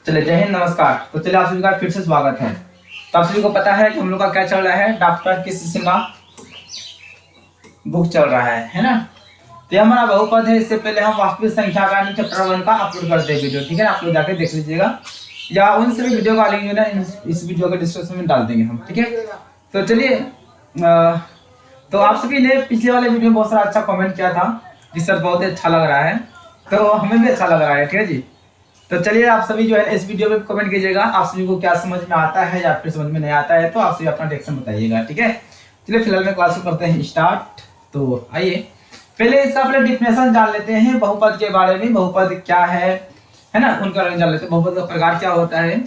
चलिए, जय हिंद, नमस्कार। तो चलिए, आप सभी का फिर से स्वागत है। तो आप सभी को पता है कि हम लोग का क्या चल रहा है, डॉक्टर किस सिंह का बुक चल रहा है ना। तो ये हमारा बहुपद है। इससे पहले हम वास्तविक संख्या का चैप्टर 1 का अपलोड करते हैं वीडियो, ठीक है। आप लोग जाके देख लीजिएगा, या उन सभी वीडियो का लिंक ना इस वीडियो के डिस्क्रिप्शन में डाल देंगे हम, ठीक है। तो चलिए, तो आप सभी ने पिछले वाले वीडियो में बहुत सारा अच्छा कमेंट किया था कि सर बहुत ही अच्छा लग रहा है, तो हमें भी अच्छा लग रहा है, ठीक है जी। तो चलिए, आप सभी जो है इस वीडियो में कमेंट कीजिएगा, आप सभी को क्या समझ में आता है या फिर समझ में नहीं आता है, तो आप सभी अपना रिएक्शन बताइएगा, ठीक है। चलिए, फिलहाल में क्लास को करते हैं स्टार्ट। तो आइए पहले इसका अपने डिफिनेशन जान लेते हैं बहुपद के बारे में। बहुपद क्या है ना, उनका जान लेते हैं। बहुपद का प्रकार क्या होता है।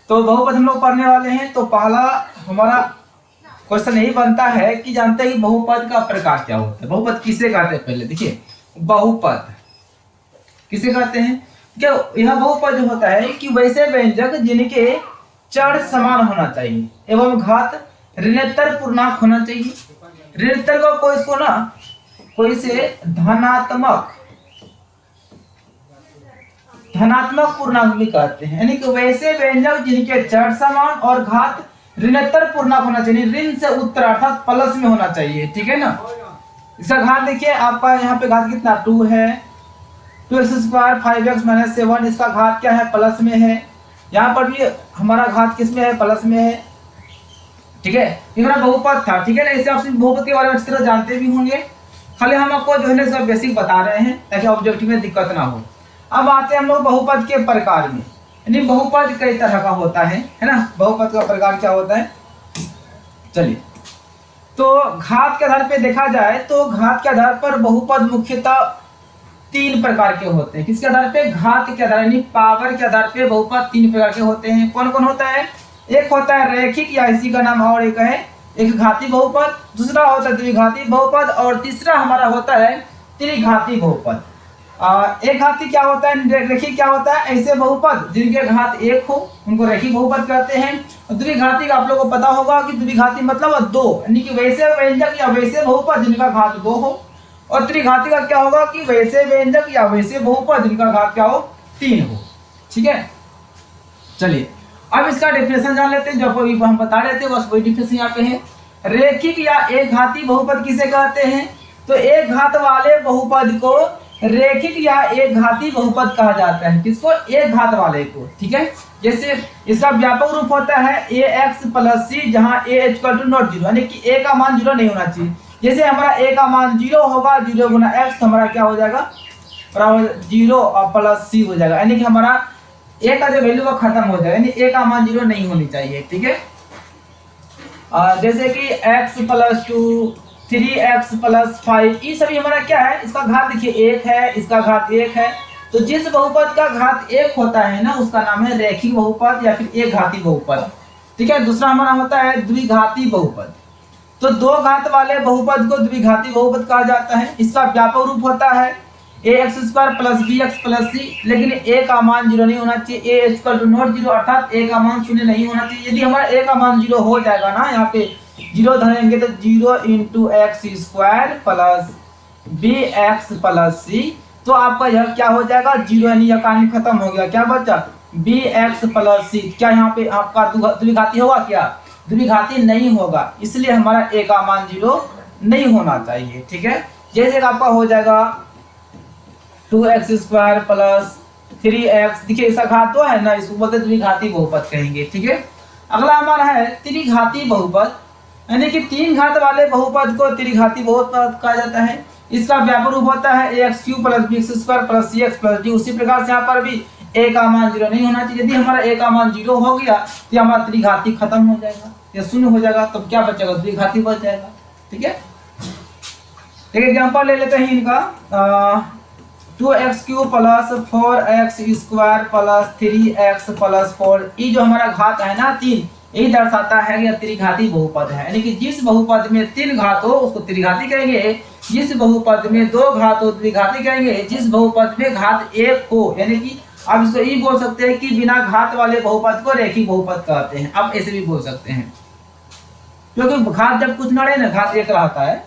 तो बहुपद हम लोग पढ़ने वाले हैं। तो पहला हमारा क्वेश्चन यही बनता है कि जानते हैं कि बहुपद का प्रकार क्या होता है। बहुपद किसे कहते हैं, पहले देखिए, बहुपद किसे कहते हैं। क्या यह बहुपद होता है कि वैसे व्यंजक जिनके चर समान होना चाहिए एवं घात ऋणोत्तर पूर्णांक होना चाहिए। ऋणोत्तर को कोई से धनात्मक पूर्णांक भी कहते हैं, यानी कि वैसे व्यंजक जिनके चर समान और घात ऋणोत्तर पूर्णांक होना चाहिए। ऋण से उत्तर अर्थात प्लस में होना चाहिए, ठीक है ना। इसका घात देखिए, आपका यहाँ पे घात कितना 2 है। 2x² 5x - 7, इसका घात क्या है, प्लस में है। यहाँ पर भी हमारा घात किस में है, प्लस में है, ठीक है। ये हमारा बहुपद था, ठीक है ना। इससे आप बहुपद के बारे में अच्छी तरह जानते भी होंगे। खाली हम आपको जो है ना इसका बेसिक बता रहे हैं ताकि ऑब्जेक्टिव में दिक्कत ना हो। अब आते हैं हम लोग बहुपद के प्रकार में, यानी बहुपद कई तरह का होता है ना। बहुपद का प्रकार क्या होता है, चलिए। तो घात के आधार पर देखा जाए तो घात के आधार पर बहुपद मुख्यतः 3 प्रकार के होते हैं। किसके आधार पे, घात के आधार यानी पावर के आधार पे बहुपद 3 प्रकार के होते हैं। कौन कौन होता है, एक होता है रैखिक या इसी का नाम और एक है एक घाती बहुपद, दूसरा होता है द्विघाती बहुपद, और तीसरा हमारा होता है त्रिघाती बहुपद। एक घाती क्या होता है, रैखिक क्या होता है, ऐसे बहुपद जिनके घात 1 हो उनको रैखिक बहुपद कहते हैं। और द्विघाती का आप लोगों को पता होगा कि द्विघाती मतलब 2, यानी कि वैसे व्यंजक या वैसे बहुपद जिनका घात 2 हो। और त्रिघाती का क्या होगा कि वैसे व्यंजक या वैसे बहुपद जिनका घात क्या हो, 3 हो, ठीक है। चलिए, अब इसका डेफिनेशन जान लेते हैं। जो हम बता रहे थे बस वही डेफिनेशन यहाँ पे है। रैखिक या एक घाती बहुपद किसे कहते हैं, तो एक घात वाले बहुपद को रैखिक या एक घाती बहुपद कहा जाता है। किसको, एक घात वाले को, ठीक है। जैसे इसका व्यापक रूप होता है ax + c, जहां a = नॉट 0, यानी कि a का मान 0 नहीं होना चाहिए। जैसे हमारा a का मान 0 होगा, 0 × x, तो हमारा क्या हो जाएगा, बराबर 0 और +c हो जाएगा, यानी कि हमारा a का जो वैल्यू वो खत्म हो जाएगा, यानी a का मान 0 नहीं होनी चाहिए, ठीक है। जैसे कि x + 2, 3x + 5, ये सभी हमारा क्या है, इसका घात देखिए 1 है, इसका घात 1 है। तो जिस बहुपद का घात 1 होता है ना, उसका नाम है रैखिक बहुपद या फिर एक घाती बहुपद, ठीक है। दूसरा हमारा होता है द्विघाती बहुपद। तो 2 घात वाले बहुपद को द्विघाती बहुपद कहा जाता है। इसका व्यापक रूप होता है ax² + bx + c, लेकिन a का मान 0 नहीं होना चाहिए। a = नॉट 0, अर्थात a का मान 0 नहीं होना चाहिए। यदि हमारा a का मान 0 हो जाएगा ना, यहाँ पे 0 धरेंगे तो 0 × x² + bx + c, तो आपका यह क्या हो जाएगा, 0, यानी यह कहानी खत्म हो गया। क्या बचा, bx + c। क्या यहाँ पे आपका द्विघाती होगा, क्या द्विघाती नहीं होगा, इसलिए हमारा a का मान 0 नहीं होना चाहिए, ठीक है। जैसे आपका हो जाएगा 2x² + 3x, देखिए इसका घात 2 है ना, इसको बोलते हैं द्विघाती बहुपद कहेंगे, ठीक है। अगला हमारा है त्रिघाती बहुपद, यानी कि 3 घात वाले बहुपद को त्रिघाती बहुपद कहा जाता है। इसका व्यापक रूप होता है ax³ + bx² + cx + d। उसी प्रकार से यहाँ पर भी a का मान 0 नहीं होना चाहिए। यदि हमारा a का मान 0 हो गया तो हमारा त्रिघाती खत्म हो जाएगा या 0 हो जाएगा, तो क्या बचेगा, द्विघाती बच जाएगा, ठीक है। एक एग्जांपल ले लेते हैं इनका। 2x³ + 4x² + 3x + 4, ये जो हमारा घात है ना 3, यही दर्शाता है कि यह त्रिघाती बहुपद है। यानी कि जिस बहुपद में 3 घात हो उसको त्रिघाती कहेंगे, जिस बहुपद में 2 घात हो द्विघाती कहेंगे, जिस बहुपद में घात 1 हो, यानी कि आप इसको ये बोल सकते हैं कि बिना घात वाले बहुपद को रैखिक बहुपद कहते हैं। आप ऐसे भी बोल सकते हैं, क्योंकि घात जब कुछ न रहे ना, घात 1 रहता है।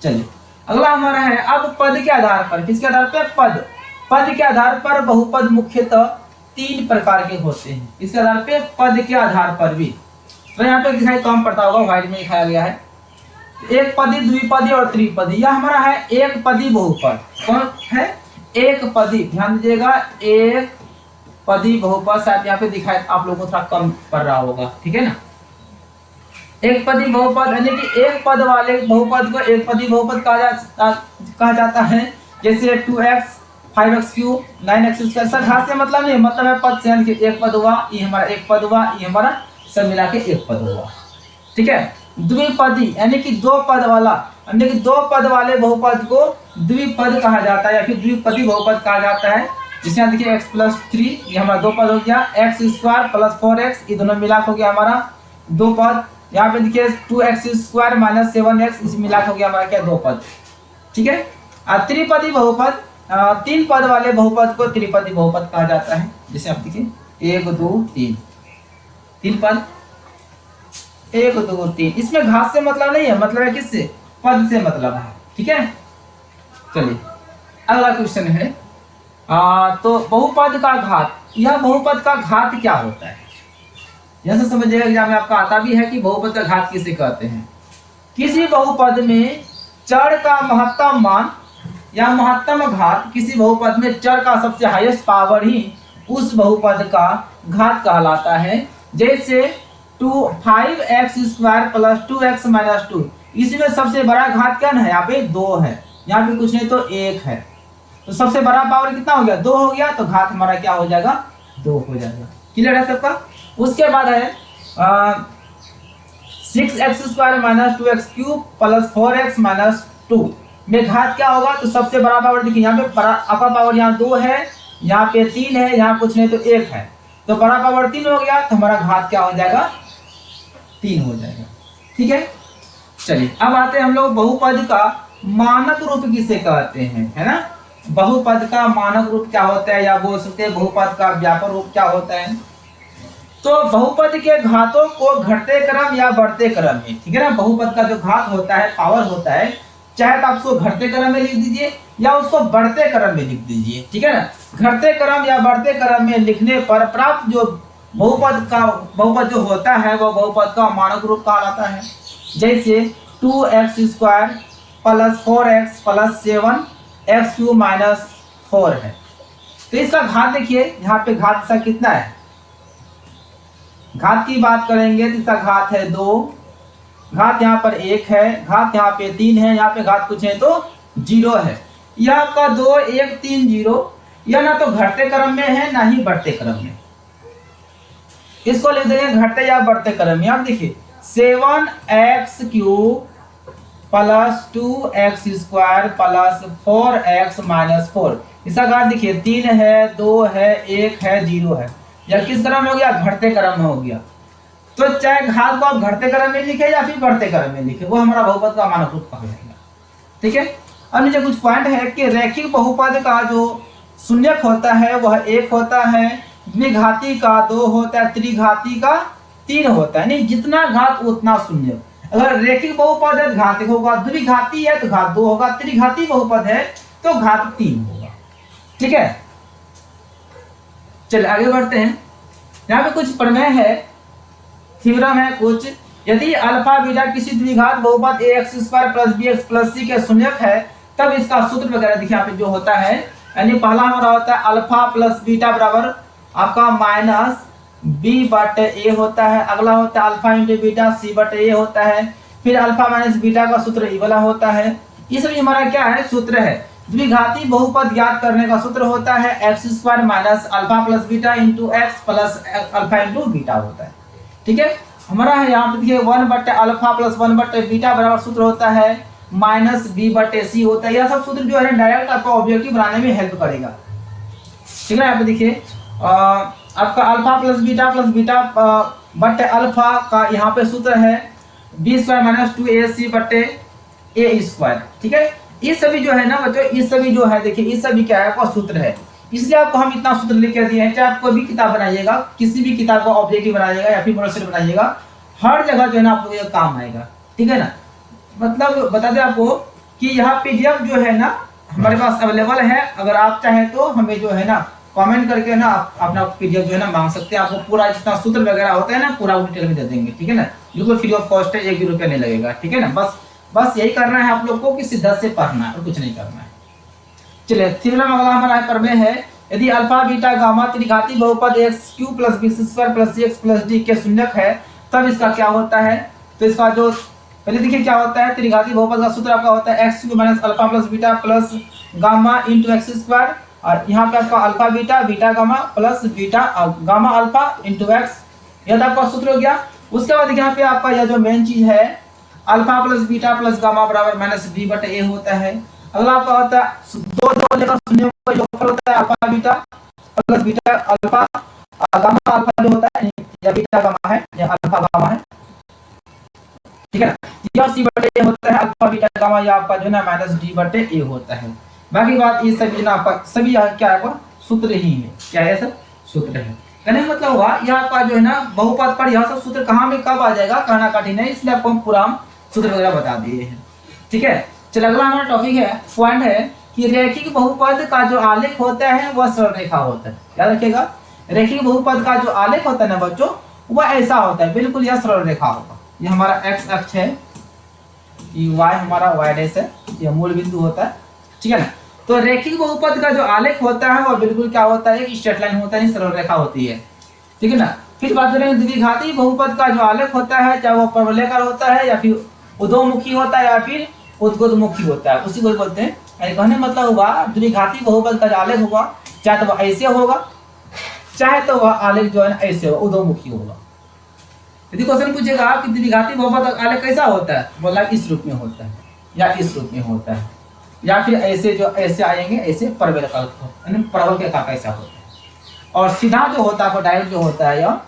चलिए, अगला हमारा है अब पद के आधार पर। किसके आधार पर, पद के आधार पर बहुपद मुख्यतः तीन प्रकार के होते हैं, इसके आधार पे पद के आधार पर भी। तो यहाँ पे दिखाई कम पड़ता होगा, व्हाइट में दिखाया गया है। एक पदी, द्विपदी और त्रिपदी। यह हमारा है एक पदी बहुपद। कौन है? एक पदी। ध्यान दीजिएगा, एक पदी बहुपद। शायद यहाँ पे दिखाई आप लोगों को थोड़ा कम पड़ रहा होगा, ठीक है ना। एक पदी बहुपद यानी कि एक पद वाले बहुपद को एक पदी बहुपद कहा जाता है। जैसे 2x 5x³ 9x²। सर घात से मतलब नहीं, मतलब है पद से, यानी कि एक पद हुआ, ये हमारा एक पद हुआ, ये हमारा सब मिला के एक पद हुआ, ठीक है। द्विपदी यानी कि दो पद वाला, यानी कि दो पद वाले बहुपद को द्विपद कहा जाता है या फिर द्विपदी बहुपद कहा जाता है। जिसमें देखिए x+3 ये हमारा दो पद हो गया, x² + 4x ये दोनों मिला हो गया हमारा दो पद। यहाँ पे देखिए 2x² - 7x इस मिला हो गया हमारा क्या, दो पद, ठीक है। त्रिपदी बहुपद, तीन पद वाले बहुपद को त्रिपदी बहुपद कहा जाता है। जैसे आप देखिए 1 2 3, तीन पद 1 2 3। इसमें घात से मतलब नहीं है, मतलब है किससे? पद से मतलब है, ठीक है। चलिए अगला क्वेश्चन है तो बहुपद का घात। यह बहुपद का घात क्या होता है? जैसे समझिएगा, एग्जाम में आपका आता भी है कि बहुपद का घात किसे कहते हैं। किसी बहुपद में चर का महत्तम मान या महत्तम घात, किसी बहुपद में चर का सबसे हाईएस्ट पावर ही उस बहुपद का घात कहलाता है। जैसे 5x² + 2x - 2, इसमें सबसे बड़ा घात क्या है? यहाँ पे 2 है, यहाँ पे कुछ नहीं तो 1 है। तो सबसे बड़ा पावर कितना हो गया? 2 हो गया, तो घात हमारा क्या हो जाएगा? 2 हो जाएगा। क्लियर है सबका? उसके बाद है 6x² - 2x³ + 4x - 2 में घात क्या होगा? तो सबसे बड़ा पावर देखिए, यहाँ पे बड़ा आपका पावर यहाँ 2 है, यहाँ पे 3 है, यहाँ कुछ नहीं तो 1 है, तो बड़ा पावर 3 हो गया, तो हमारा घात क्या हो जाएगा? 3 हो जाएगा, ठीक है। चलिए अब आते हैं हम लोग बहुपद का मानक रूप किसे कहते हैं, है ना। बहुपद का मानक रूप क्या होता है, या बोल सकते हैं बहुपद का व्यापक रूप क्या होता है। तो बहुपद के घातों को घटते क्रम या बढ़ते क्रम में, ठीक है ना। बहुपद का जो घात होता है, पावर होता है, चाहे तो आप उसको घटते क्रम में लिख दीजिए या उसको बढ़ते क्रम में लिख दीजिए, ठीक है ना। घटते क्रम या बढ़ते क्रम में लिखने पर प्राप्त जो बहुपद जो होता है वह बहुपद का मानक रूप कहलाता है। जैसे 2x² + 4x + 7x³ - 4 है। तो इसका घात देखिए, यहाँ पे घात इसका कितना है? घात की बात करेंगे तो इसका घात है 2, घात यहाँ पर 1 है, घात यहाँ पे 3 है, यहाँ पे घात कुछ है तो 0 है। यह आपका 2 1 3 0, यह ना तो घटते क्रम में है ना ही बढ़ते क्रम में। इसको लिख देंगे घटते या बढ़ते क्रम में। आप देखिए 7x³ + 2x² + 4x - 4, इसका घात देखिए 3 है, 2 है, 1 है, 0 है। यह किस क्रम में हो गया? घटते क्रम में हो गया। तो चाहे घात को आप घटते क्रम में लिखे या फिर बढ़ते क्रम में लिखे, वो हमारा बहुपद का मानक रूप कहा जाएगा, ठीक है। अब नीचे कुछ पॉइंट है कि रैखिक बहुपद का जो शून्यक होता है वह 1 होता है, द्विघाती का 2 होता है, त्रिघाती का 3 होता है। नहीं, जितना घात उतना शून्य। अगर रैखिक बहुपद है तो घात 1 होगा, द्विघाती है तो घात 2 होगा, त्रिघाती बहुपद है तो घात 3 होगा, ठीक है। चलिए आगे बढ़ते हैं। यहाँ पे कुछ प्रमेय है, थ्योरम है कुछ। यदि अल्फा बीटा किसी द्विघात बहुपद ax² + bx + c के शून्यक है, तब इसका सूत्र वगैरह देखिए यहाँ पे जो होता है, यानी पहला हमारा होता है अल्फा + बीटा बराबर आपका -b/a होता है। अगला होता है अल्फा × बीटा c/a होता है। फिर अल्फा - बीटा का सूत्र ये वाला होता है। ये सभी हमारा क्या है? सूत्र है। द्विघाती बहुपद ज्ञात करने का सूत्र होता है x² - alpha + beta × x + alpha × beta होता है, ठीक है। हमारा है यहाँ पे देखिए 1/अल्फा + 1/बीटा बराबर सूत्र होता है -b/c होता है। यह सब सूत्र जो है डायरेक्ट आपको ऑब्जेक्टिव बनाने में हेल्प करेगा, ठीक है। यहाँ पे देखिए आपका अल्फा + बीटा बटे अल्फा का यहाँ पे सूत्र है b² - 2ac/a², ठीक है। ये सभी जो है ना बच्चों, ये सभी जो है देखिए, ये सभी क्या है? आपका सूत्र है। इसलिए आपको हम इतना सूत्र लिख कर दिए हैं। चाहे आप कोई भी किताब बनाइएगा, किसी भी किताब का ऑब्जेक्टिव बनाइएगा या फिर मोनोसेट बनाइएगा, हर जगह जो है ना आप लोगों को काम आएगा, ठीक है ना। मतलब बता दें आपको कि यहाँ PDF जो है ना हमारे पास अवेलेबल है। अगर आप चाहे तो हमें जो है ना कमेंट करके ना आप अपना पीडीएफ जो है ना मांग सकते हैं। आपको पूरा जितना सूत्र वगैरह होता है ना पूरा डिटेल में दे देंगे, ठीक है ना, बिल्कुल फ्री ऑफ कॉस्ट है, 1 भी रुपया नहीं लगेगा, ठीक है ना। बस यही करना है आप लोग को कि सीधा से पढ़ना है और कुछ नहीं करना है। चलिए थ्योरम अगला हमारा प्रमेय है, यदि अल्फा बीटा गामा त्रिघाती बहुपद x cube plus B square plus x plus D के शून्यक है तब इसका क्या होता है। तो इसका जो पहले देखिए क्या होता है, त्रिघाती बहुपद का सूत्र आपका होता है x Q minus alpha plus beta plus gamma into x square, और यहाँ पे आपका alpha beta beta gamma plus beta gamma alpha into x, यह आपका सूत्र हो गया। उसके बाद यहाँ पे आपका यह जो मेन चीज है alpha plus beta plus gamma बराबर माइनस बी बटे ए होता है। अगला आपका होता है दो लेकर शून्य का योगफल होता है alpha beta plus beta alpha gamma alpha जो होता है या बीटा गामा है या अल्फा गामा है, ठीक है ना। यह सी बटे ए होता है अल्फा बीटा गामा, या आपका जो ना माइनस डी बटे ए होता है। बाकी बात ये सभी ना आपका सभी क्या है सूत्र ही है, क्या है सर सूत्र है। कहने का मतलब हुआ यह आपका जो है ना बहुपद पर यह सब सूत्र कहाँ में कब आ जाएगा कहना कठिन है, इसलिए आपको हम पूरा सूत्र वगैरह बता दिए हैं, ठीक है। चलो अगला हमारा टॉपिक है पॉइंट है कि रैखिक बहुपद का जो आलेख होता है वह सरल रेखा होता है। याद रखिएगा रैखिक बहुपद का जो आलेख होता है ना बच्चों वह ऐसा होता है, बिल्कुल यह सरल रेखा होगा। यह हमारा एक्स अक्ष है, y हमारा y डैश है, यह मूल बिंदु होता है, ठीक है ना। तो रैखिक बहुपद का जो आलेख होता है वह बिल्कुल क्या होता है, एक स्ट्रेट लाइन होता है, सरल रेखा होती है, ठीक है ना। फिर बात करेंगे द्विघाती बहुपद का जो आलेख होता है चाहे वह परवलयाकार होता है या फिर उद्गमुखी होता है या फिर उद्गतमुखी होता है, उसी को बोलते हैं। कहने मतलब हुआ द्विघाती बहुपद का जो आलेख होगा चाहे तो वह ऐसे होगा चाहे तो वह आलेख जो है ना ऐसे होगा, उद्गमुखी होगा। यदि क्वेश्चन पूछेगा कि द्विघाती बहुपद का आलेख कैसा होता है, बोला इस रूप में होता है या इस रूप में होता है या फिर ऐसे जो ऐसे आएंगे ऐसे परवलयाकार परवल के आकार कैसा होता है। और सीधा जो होता है डायरेक्ट जो होता है या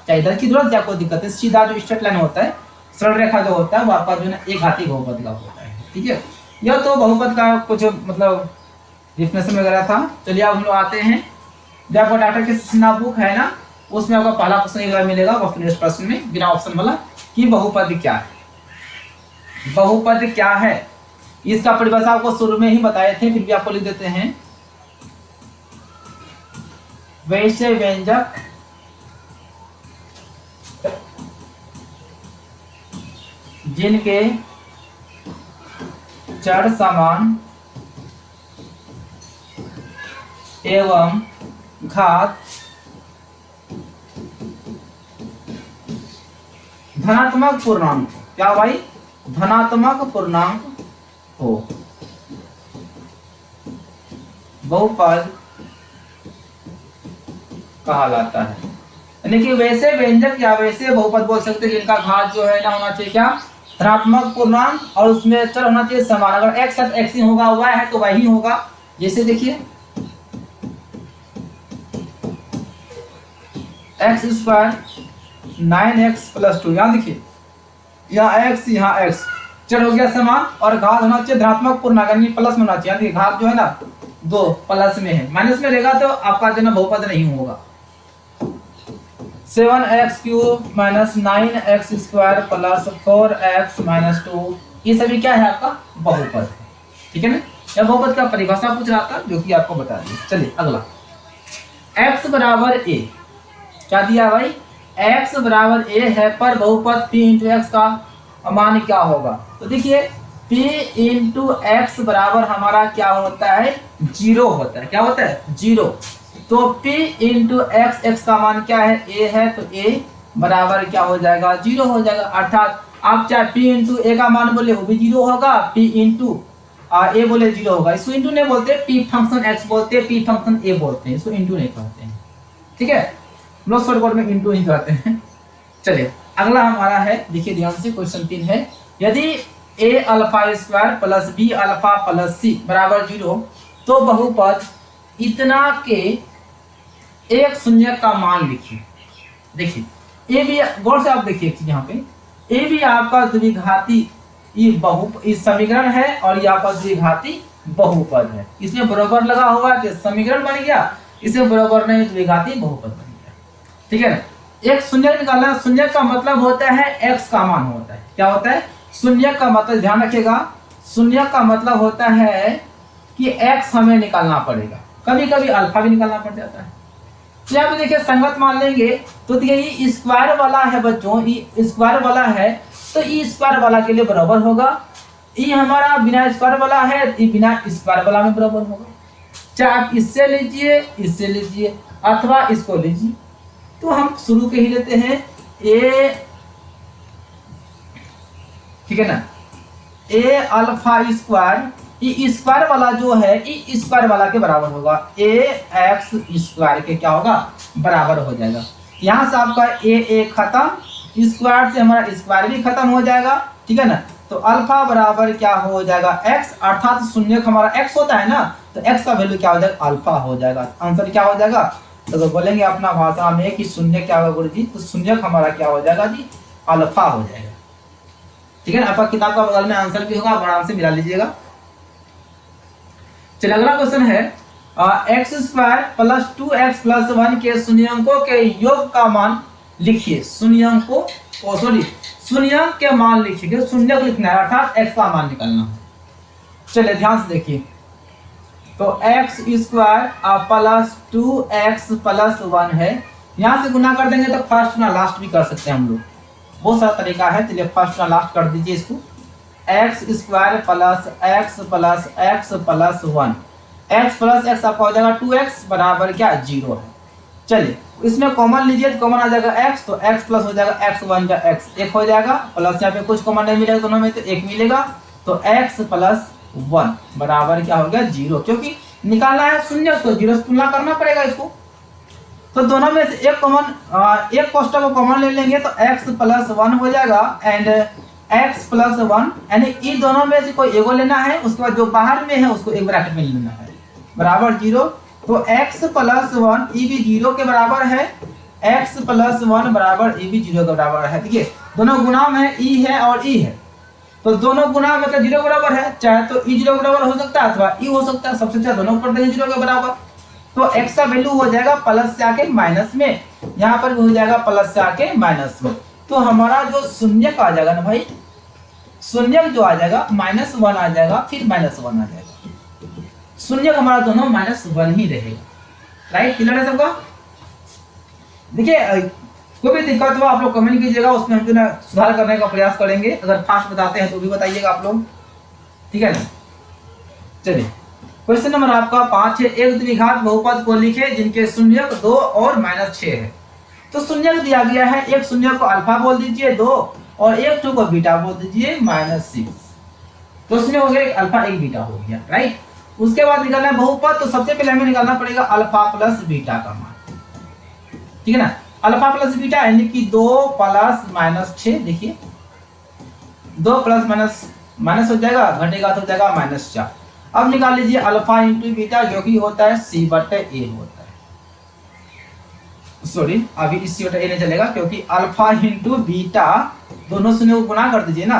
चाहे इधर की तरफ कोई दिक्कत है, सीधा जो स्ट्रेट लाइन होता है सरल रेखा जो होता है वो आपका जो है एक घाती बहुपद का होता है, ठीक है। यह तो बहुपद का कुछ मतलब डिफिनेशन वगैरह था। चलिए अब हम लोग आते हैं जो आपका डाटा के सूचना बुक है ना उसमें आपका पहला क्वेश्चन मिलेगा नेक्स्ट प्रश्न में बिना ऑप्शन वाला कि बहुपद क्या है। बहुपद क्या है इसका परिभाषा आपको शुरू में ही बताए थे, फिर भी आपको लिख देते हैं। वैसे व्यंजक जिनके जड़ समान एवं घात धनात्मक पूर्णांक, क्या भाई धनात्मक पूर्णांक हो बहुपद कहलाता है। यानी कि वैसे व्यंजक या वैसे बहुपद बोल सकते हैं जिनका घात जो है ना होना चाहिए क्या धनात्मक पूर्णांक और उसमें चर होना चाहिए समान। अगर x है तो x ही होगा, y है तो y ही होगा। जैसे देखिए x स्क्वायर 9x प्लस 2, यहाँ देखिए यहाँ x यहाँ x चर हो गया समान और घात होना चाहिए धनात्मक पूर्णांक यानी प्लस में होना चाहिए। देखिए घात जो है ना 2 प्लस में है, माइनस में रहेगा तो आपका जो ना बहुपद नहीं होगा। 7x cube minus 9x square plus 4x minus 2 ये सभी क्या है आपका बहुपद है, ठीक है ना। यह बहुपद का परिभाषा पूछ रहा था जो कि आपको बता दिया। चलिए अगला x बराबर a, क्या दिया भाई x बराबर a है पर बहुपद p इंटू एक्स का मान क्या होगा। तो देखिए p इंटू एक्स बराबर हमारा क्या होता है 0 होता है, क्या होता है 0। तो p इंटू एक्स, एक्स का मान क्या है a है तो a बराबर क्या हो जाएगा 0 हो जाएगा। अर्थात आप चाहे p इंटू a का मान बोले वो भी 0 होगा, p इंटू a बोले 0 होगा। इसको इंटू नहीं बोलते, p फंक्शन x बोलते हैं, p फंक्शन a बोलते हैं, इसको इंटू नहीं कहते हैं, ठीक है। लोग शॉर्ट कोड में इंटू ही कहते हैं। चलिए अगला हमारा है, देखिए ध्यान से क्वेश्चन 3 है, यदि a alpha square plus b alpha plus c बराबर 0 तो बहुपद इतना के एक शून्य का मान लिखिए। देखिए ए भी गौर से आप देखिए यहाँ पे ए भी आपका द्विघाती इस समीकरण है और ये आपका द्विघाती बहुपद है। इसमें बराबर लगा हुआ है तो समीकरण बन गया, इसमें बराबर नहीं द्विघाती बहुपद बन गया, ठीक है ना। एक शून्य निकालना, शून्य का मतलब होता है x का मान होता है, क्या होता है शून्य का मतलब, ध्यान रखिएगा शून्य का मतलब होता है कि x हमें निकालना पड़ेगा, कभी कभी अल्फा भी निकालना पड़ जाता है। तो यहाँ पे देखिए संगत मान लेंगे तो देखिए ये स्क्वायर वाला है बच्चों, ये स्क्वायर वाला है तो ई स्क्वायर वाला के लिए बराबर होगा, ये हमारा बिना स्क्वायर वाला है, ये बिना स्क्वायर वाला में बराबर होगा। चाहे आप इससे लीजिए अथवा इसको लीजिए। तो हम शुरू के ही लेते हैं ए, ठीक है ना, ए अल्फा स्क्वायर, ये स्क्वायर वाला जो है ये स्क्वायर वाला के बराबर होगा, ए एक्स स्क्वायर के क्या होगा बराबर हो जाएगा। यहाँ से आपका ए खत्म, स्क्वायर से हमारा स्क्वायर भी खत्म हो जाएगा, ठीक है ना। तो अल्फा बराबर क्या हो जाएगा एक्स, अर्थात शून्य हमारा एक्स होता है ना, तो एक्स का वैल्यू क्या हो जाएगा अल्फा हो जाएगा। आंसर क्या हो जाएगा, तो बोलेंगे अपना भाषा में कि शून्य क्या होगा गुरु जी, तो शून्य हमारा क्या हो जाएगा जी अल्फा हो जाएगा, ठीक है ना। आपका किताब का बगल में आंसर भी होगा, आप आराम से मिला लीजिएगा। चलिए अगला क्वेश्चन है x square plus 2x plus 1 के शून्यंकों के योग का मान लिखिए। शून्यंकों शून्यंक के मान लिखिए, शून्य को लिखना है अर्थात x का मान निकालना है। चलिए ध्यान से देखिए, तो x square plus 2x plus 1 है, यहाँ से गुना कर देंगे तो फर्स्ट ना लास्ट भी कर सकते हैं हम लोग, बहुत सारा तरीका है। चलिए फर्स्ट ना लास्ट कर दीजिए इसको, x square plus x plus x plus 1, x plus x आपका हो जाएगा 2x बराबर क्या 0 है। चलिए इसमें कॉमन लीजिए तो कॉमन आ जाएगा x, तो x प्लस हो जाएगा x 1 जा x 1 हो जाएगा, प्लस यहाँ पे कुछ कॉमन नहीं मिलेगा दोनों में तो 1 मिलेगा, तो x प्लस 1 बराबर क्या हो गया 0, क्योंकि निकालना है शून्य तो 0 से तुलना करना पड़ेगा इसको। तो दोनों में से एक कॉमन, एक कोष्टक को कॉमन ले लेंगे तो x प्लस 1 हो जाएगा एंड x प्लस 1, यानी इन दोनों में से कोई एगो लेना है, उसके बाद जो बाहर में है उसको एक ब्रैकेट में लेना है बराबर 0। तो x प्लस 1 ये भी 0 के बराबर है, x प्लस 1 बराबर ये भी 0 के बराबर है। देखिए दोनों गुणा में e है और e है, तो दोनों गुणा मतलब 0 बराबर है, चाहे तो e 0 बराबर हो सकता है अथवा e हो सकता है, सबसे अच्छा दोनों कर देंगे 0 के बराबर। तो x का वैल्यू हो जाएगा प्लस से आके माइनस में, यहाँ पर भी हो जाएगा प्लस से आके माइनस में। तो हमारा जो शून्य का आ जाएगा ना भाई, शून्य जो आ जाएगा -1 आ जाएगा, फिर -1 आ जाएगा, शून्य हमारा दोनों -1 ही रहेगा। राइट, क्लियर है सबका। देखिए कोई भी दिक्कत हो आप लोग कमेंट कीजिएगा, उसमें हम जो ना सुधार करने का प्रयास करेंगे, अगर फास्ट बताते हैं तो भी बताइएगा आप लोग, ठीक है ना। चलिए क्वेश्चन नंबर आपका 5 है, एक द्विघात बहुपद को लिखे जिनके शून्यक 2 और -6 है। तो शून्यक दिया गया है, एक शून्य को अल्फा बोल दीजिए 2 और एक टू को बीटा बोल दीजिए -6, तो उसमें हो गया एक अल्फा एक बीटा हो गया। राइट, उसके बाद निकालना है बहुपद, तो सबसे पहले हमें निकालना पड़ेगा अल्फा प्लस बीटा का मान, ठीक है ना। अल्फा प्लस बीटा यानी कि 2 प्लस -6, देखिए 2 प्लस माइनस हो जाएगा, घटेगा तो हो जाएगा -4। अब निकाल लीजिए अल्फा इंटू बीटा जो कि होता है c/a होता है, सॉरी अभी इस c/a नहीं चलेगा क्योंकि अल्फा इंटू बीटा दोनों से गुणा कर दीजिए ना,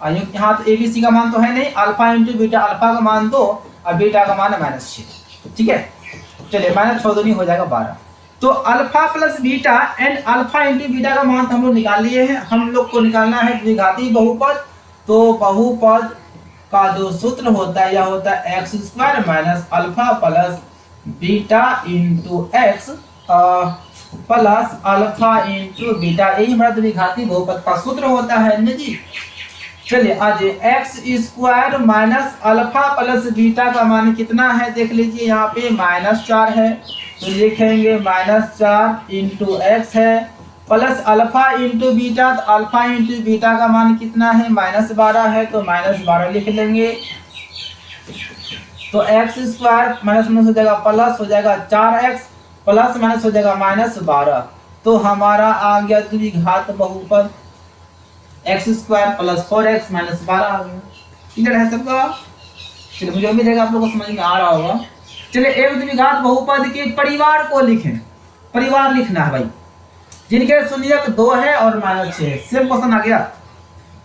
यहाँ तो abc का मान तो है नहीं, अल्फा इंटू बीटा अल्फा का मान 2 और बीटा का मान -6, ठीक है। चलिए -6 हो जाएगा 12। तो alpha plus beta and alpha into beta का मान तो हम लोग निकाल लिए हैं। हम लोग को निकालना है द्विघाती बहुपद, तो बहुपद का जो सूत्र होता है यह होता है x square minus alpha plus beta into x plus alpha into beta, यही हमारा द्विघाती बहुपद का सूत्र होता है ना जी। चलिए आज x square minus alpha plus beta का मान कितना है देख लीजिए, यहाँ पे -4 है तो लिखेंगे -4 इंटू एक्स है प्लस अल्फा इंटू बीटा, तो अल्फा इंटू बीटा का मान कितना है -12 है तो -12 लिख लेंगे। तो एक्स स्क्वायर माइनस हो जाएगा प्लस हो जाएगा 4x प्लस माइनस हो जाएगा -12, तो हमारा आ गया द्विघात बहुपद एक्स स्क्वायर प्लस 4x -12 आ गया। क्लियर है सबका। चलिए मुझे उम्मीद है कि आप लोगों को समझ में आ रहा होगा। चलिए एक द्विघात बहुपद के परिवार को लिखें, परिवार लिखना है भाई, जिनके शून्यक 2 है और -6 है। सेम क्वेश्चन आ गया,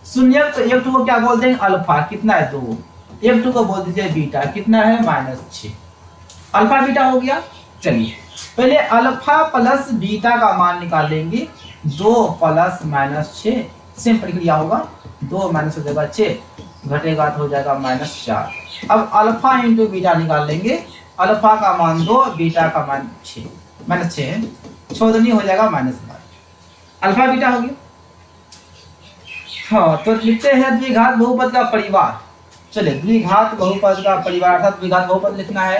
शून्यक तो एक को क्या बोल देंगे अल्फा, कितना है 2, एक को बोल दीजिए बीटा, कितना है -6, अल्फा बीटा हो गया। चलिए पहले अल्फा प्लस बीटा का मान निकालेंगे, 2 प्लस -6, सेम प्रक्रिया होगा, 2 माइनस हो जाएगा 6, घटेगा तो हो जाएगा -4। अब अल्फा इंटू बीटा निकाल लेंगे, अल्फा का मान 2, बीटा का मान 6, -6 छोड़नी हो जाएगा -12, अल्फा बीटा हो गया। हाँ, तो लिखते हैं द्विघात बहुपद का परिवार। चलिए, द्विघात बहुपद का परिवार अर्थात द्विघात बहुपद लिखना है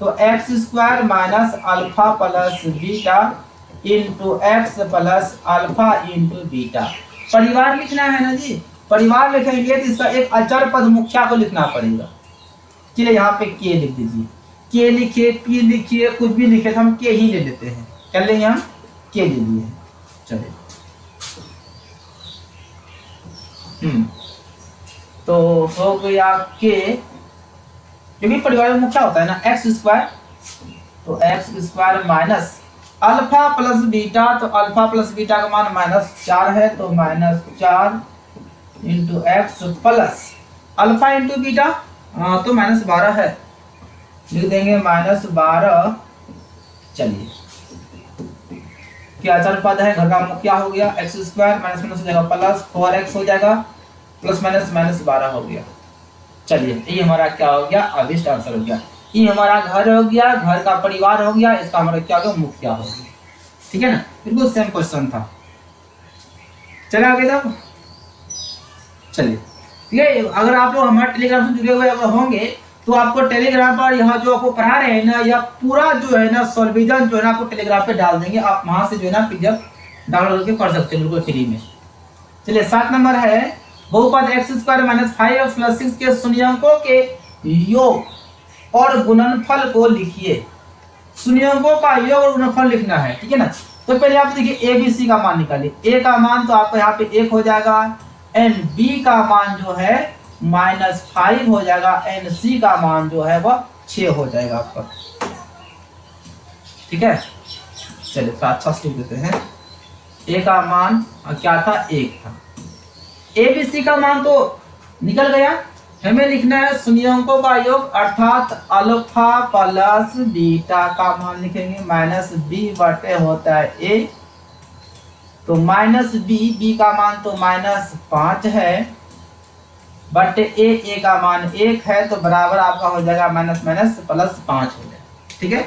तो x² minus alpha plus beta into x plus alpha into beta. परिवार लिखना है ना जी। परिवार लिखेंगे तो इसका एक अचर पद मुख्या को लिखना पड़ेगा। चलिए यहाँ पे के लिख दीजिए, के लिखिए, पी लिखिए, कुछ भी लिखे तो हम के ही ले लेते हैं। कर लेंगे हम के ले लिए। चलिए तो हो गया के, क्योंकि परिवार में मुख्य होता है ना x², तो x² minus alpha plus beta, तो अल्फा प्लस बीटा का मान -4 है तो -4 into x plus alpha into beta तो -12 है, लिख देंगे -12। चलिए क्या अचर पद है, घर का मुख्या हो गया, x² माइनस हो जाएगा प्लस 4x हो जाएगा, प्लस माइनस -12 हो गया। चलिए ये हमारा क्या हो गया, अभिष्ट आंसर हो गया। ये हमारा घर हो गया, घर का परिवार हो गया, इसका हमारा क्या हो गया, मुखिया हो गया। ठीक है ना, बिल्कुल सेम क्वेश्चन था। चले आगे तब। चलिए ठीक है, अगर आप लोग हमारे टेलीग्राम से जुड़े हुए अगर होंगे तो आपको टेलीग्राम पर यहाँ जो आपको पढ़ा रहे हैं ना, या पूरा जो है ना सॉल्यूशन जो है ना आपको टेलीग्राम पे डाल देंगे, आप वहां से जो है ना PDF डाउनलोड करके पढ़ सकते हैं बिल्कुल फ्री में। चलिए 7 नंबर है, बहुपद x² माइनस 5x प्लस 6 के शून्यंकों के योग और गुणनफल को लिखिए। शून्यंकों का योग और गुणनफल लिखना है, ठीक है ना। तो पहले आप देखिए a b c का मान निकालिए। a का मान तो आपको यहाँ पे 1 हो जाएगा, एंड b का मान जो है -5 हो जाएगा, एंड c का मान जो है वह 6 हो जाएगा आपका। ठीक है, चलिए तो अच्छा से लिख देते हैं। a का मान क्या था, 1 था। a b c का मान तो निकल गया, हमें लिखना है शून्यंकों का योग अर्थात अल्फा प्लस बीटा का मान लिखेंगे, -b बटे होता है a, तो -b का मान तो -5 है बटे a का मान 1 है, तो बराबर आपका हो जाएगा -+5 हो जाएगा। ठीक है,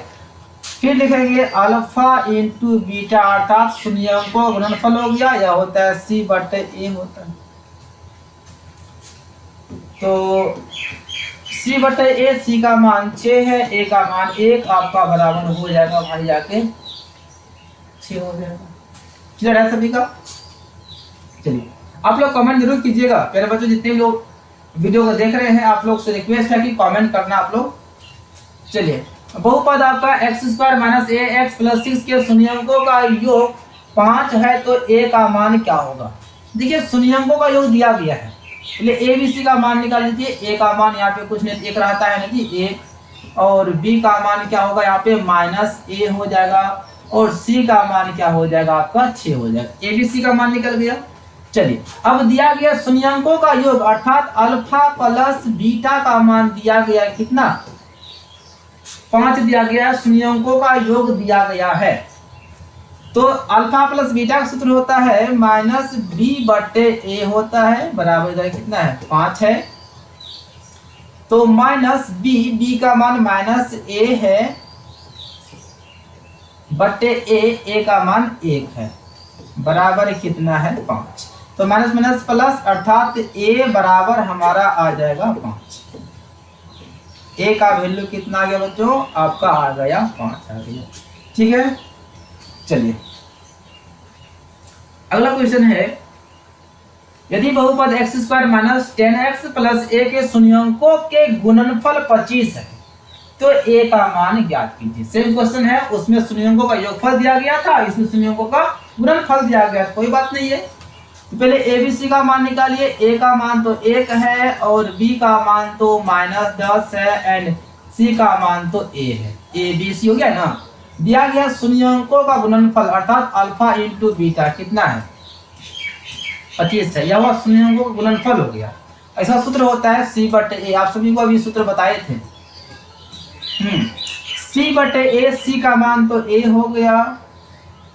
फिर लिखेंगे अल्फा इंटू बीटा अर्थात शून्यंकों का गुणनफल हो गया, यह होता है c बटे a होता है, तो c बटे a, c का मान 6 है, a का मान 1, आपका बराबर हो जाएगा भाई जाके 6 हो जाएगा। क्लियर है सभी का। चलिए आप लोग कमेंट जरूर कीजिएगा, प्यारे बच्चों जितने लोग वीडियो को देख रहे हैं आप लोग से रिक्वेस्ट है कि कमेंट करना आप लोग। चलिए बहुपद आपका x² माइनस ax प्लस 6 के शून्यंकों का योग 5 है, तो a का मान क्या होगा। देखिए शून्यंकों का योग दिया गया है, इसलिए a b c का मान निकाल लीजिए। a का मान यहाँ पे कुछ नहीं 1 रहता है ना जी 1, और b का मान क्या होगा यहाँ पे -a हो जाएगा, और c का मान क्या हो जाएगा आपका 6 हो जाएगा। a b c का मान निकल गया। चलिए अब दिया गया शून्यंकों का योग अर्थात अल्फा प्लस बीटा का मान दिया गया कितना, 5 दिया गया, शून्यंकों का योग दिया गया है। तो अल्फा प्लस बीटा का सूत्र होता है -b बटे a होता है, बराबर इधर कितना है 5 है, तो -b का मान -a है बटे a का मान 1 है, बराबर कितना है 5, तो माइनस माइनस प्लस अर्थात a बराबर हमारा आ जाएगा 5। a का वैल्यू कितना आ गया बच्चों, आपका आ गया 5 आ गया। ठीक है, चलिए अगला क्वेश्चन है, यदि बहुपद x² minus 10x plus a के शून्यंकों के गुणनफल 25 है तो a का मान ज्ञात कीजिए। सेम क्वेश्चन है, उसमें शून्यंकों का योगफल दिया गया था, इसमें शून्यंकों का गुणनफल दिया गया, कोई बात नहीं है। तो पहले a b c का मान निकालिए। a का मान तो 1 है, और b का मान तो -10 है, एंड c का मान तो a है। a b c हो गया ना। दिया गया शून्यंकों का गुणनफल अर्थात अल्फा इंटू बीटा कितना है 25 है, यह वह शून्यंकों का गुणनफल हो गया। ऐसा सूत्र होता है c बटे a, आप सभी को अभी सूत्र बताए थे। c बटे a, c का मान तो a हो गया,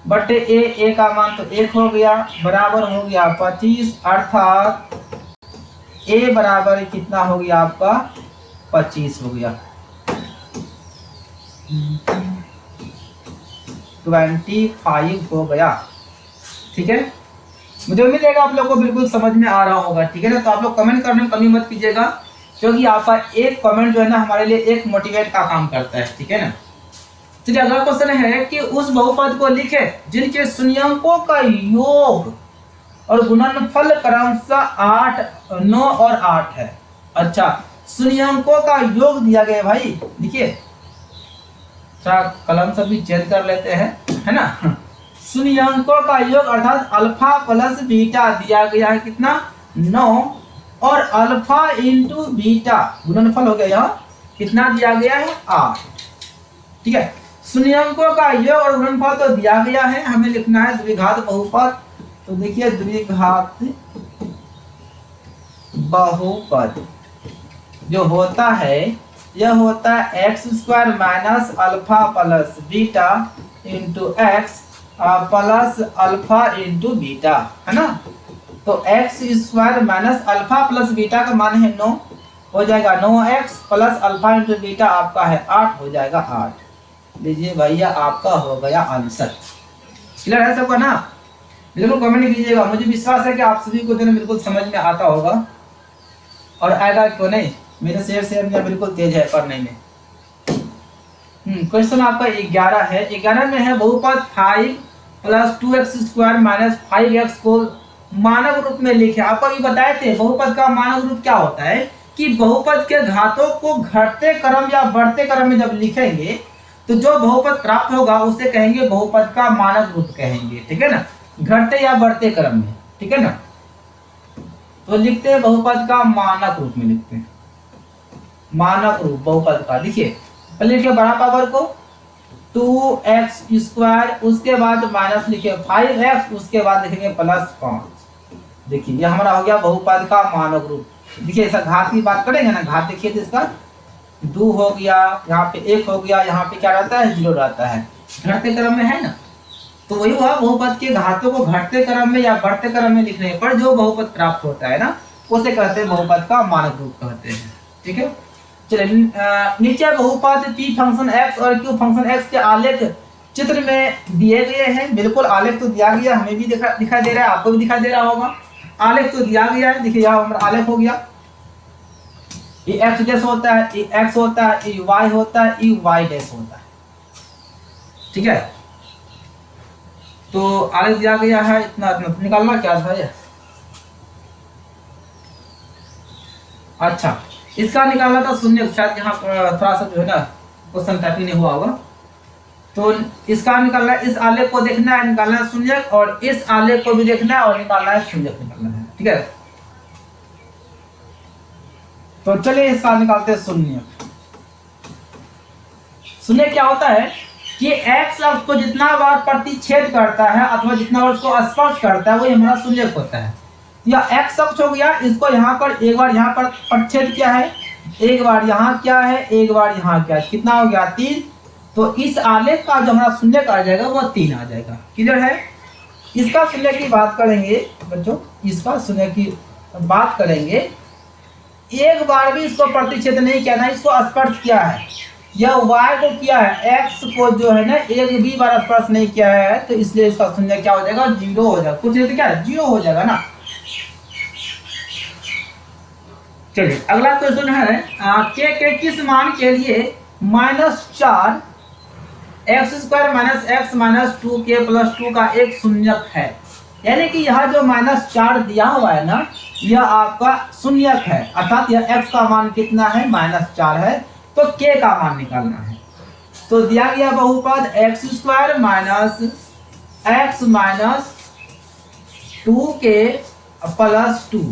बटे a का मान तो 1 हो गया, बराबर हो गया 25, अर्थात a बराबर कितना हो गया आपका 25 हो गया। 25 हो गया। ठीक है, मुझे उम्मीद है आप लोग को बिल्कुल समझ में आ रहा होगा। ठीक है ना, तो आप लोग कमेंट करने में कमी मत कीजिएगा, क्योंकि आपका एक कमेंट जो है ना हमारे लिए एक मोटिवेट का काम करता है। ठीक है ना, चलिए अगला क्वेश्चन है कि उस बहुपद को लिखे जिनके शून्यंकों का योग और गुणनफल क्रमशः 8, 9 और 8 है। अच्छा, शून्यंकों का योग दिया गया भाई, देखिए कलम से भी चेंज कर लेते हैं, है ना। शून्यंकों का योग अर्थात अल्फा प्लस बीटा दिया गया है कितना, 9, और अल्फा इंटू बीटा गुणनफल हो गया यहाँ कितना दिया गया है, 8। ठीक है, शून्यंकों का योग और गुणनफल तो दिया गया है, हमें लिखना है द्विघात बहुपद। तो देखिए द्विघात बहुपद जो होता है यह होता है x² minus alpha plus beta into x plus alpha into beta, है ना। तो x² minus alpha plus beta का मान है 9, हो जाएगा 9x plus alpha into beta आपका है 8, हो जाएगा 8। लीजिए भैया आपका हो गया आंसर। क्लियर है सबका ना, बिल्कुल कमेंट कीजिएगा, मुझे विश्वास है कि आप सभी को जो बिल्कुल समझ में आता होगा और आएगा क्यों नहीं, मेरे शेयर बिल्कुल तेज है पढ़ने में। क्वेश्चन आपका 11 है। 11 में है बहुपद 5 प्लस 2x² माइनस 5x को मानक रूप में लिखे। आपको अभी बताए थे बहुपद का मानक रूप क्या होता है कि बहुपद के घातों को घटते क्रम या बढ़ते क्रम में जब लिखेंगे तो जो बहुपद प्राप्त होगा उसे कहेंगे बहुपद का मानक रूप कहेंगे। ठीक है ना, घटते या बढ़ते क्रम में। ठीक है ना, तो लिखते हैं बहुपद का मानक रूप में, लिखते हैं मानक रूप बहुपद का। देखिए पहले लिखिए बड़ा पावर को 2x², उसके बाद माइनस लिखिए 5x, उसके बाद लिखेंगे प्लस 5। देखिए ये हमारा हो गया बहुपद का मानक रूप। देखिए ऐसा घात की बात करेंगे ना, घात देखिए तो इसका 2 हो गया, यहाँ पे 1 हो गया, यहाँ पे क्या रहता है 0 रहता है, घटते क्रम में है ना। तो वही हुआ बहुपद के घातों को घटते क्रम में या बढ़ते क्रम में लिखने पर जो बहुपद प्राप्त होता है ना उसे कहते हैं बहुपद का मानक रूप कहते हैं। ठीक है, चलिए नीचे बहुपद p फंक्शन x और q फंक्शन x के आलेख चित्र में दिए गए हैं। बिल्कुल आलेख तो दिया गया, हमें भी दिखाई दे रहा है, आपको भी दिखाई दे रहा होगा। आलेख तो दिया गया है, देखिए यहाँ हमारा आलेख हो गया, ये x डैश होता है, ये x होता है, ये y होता है, ये y डैश होता है। ठीक है, तो आलेख दिया गया है, इतना इतना निकालना क्या था ये। अच्छा, इसका निकालना था शून्य, शायद यहाँ थोड़ा सा जो है ना क्वेश्चन टाइपिंग नहीं हुआ होगा। तो इसका निकालना है, इस आलेख को देखना है, निकालना है शून्य, और इस आलेख को भी देखना है और निकालना है शून्य निकालना है। ठीक है, तो चलिए इसका निकालते हैं शून्य। शून्य क्या होता है कि x अक्ष को जितना बार प्रतिच्छेद करता है अथवा जितना बार उसको स्पर्श करता है वही हमारा शून्य होता है। यह x अक्ष हो गया, इसको यहाँ पर एक बार यहाँ पर प्रतिच्छेद किया है, एक बार यहाँ क्या है, एक बार यहाँ क्या है, कितना हो गया 3। तो इस आलेख का जो हमारा शून्य आ जाएगा वह 3 आ जाएगा। क्लियर है, इसका शून्य की बात करेंगे बच्चों, इसका शून्य की बात करेंगे, एक बार भी इसको प्रतिच्छेद नहीं किया ना, इसको स्पर्श किया है, यह y को किया है, x को जो है ना एक भी बार स्पर्श नहीं किया है, तो इसलिए इसका शून्य क्या हो जाएगा 0 हो जाएगा। कुछ नहीं तो क्या 0 हो जाएगा ना। चलिए अगला क्वेश्चन है के किस मान के लिए -4 x² minus x minus 2k plus 2 का एक शून्यक है। यानी कि यह जो -4 दिया हुआ है ना यह आपका शून्यक है, अर्थात यह x का मान कितना है -4 है, तो k का मान निकालना है। तो दिया गया बहुपद x² minus x minus 2k plus 2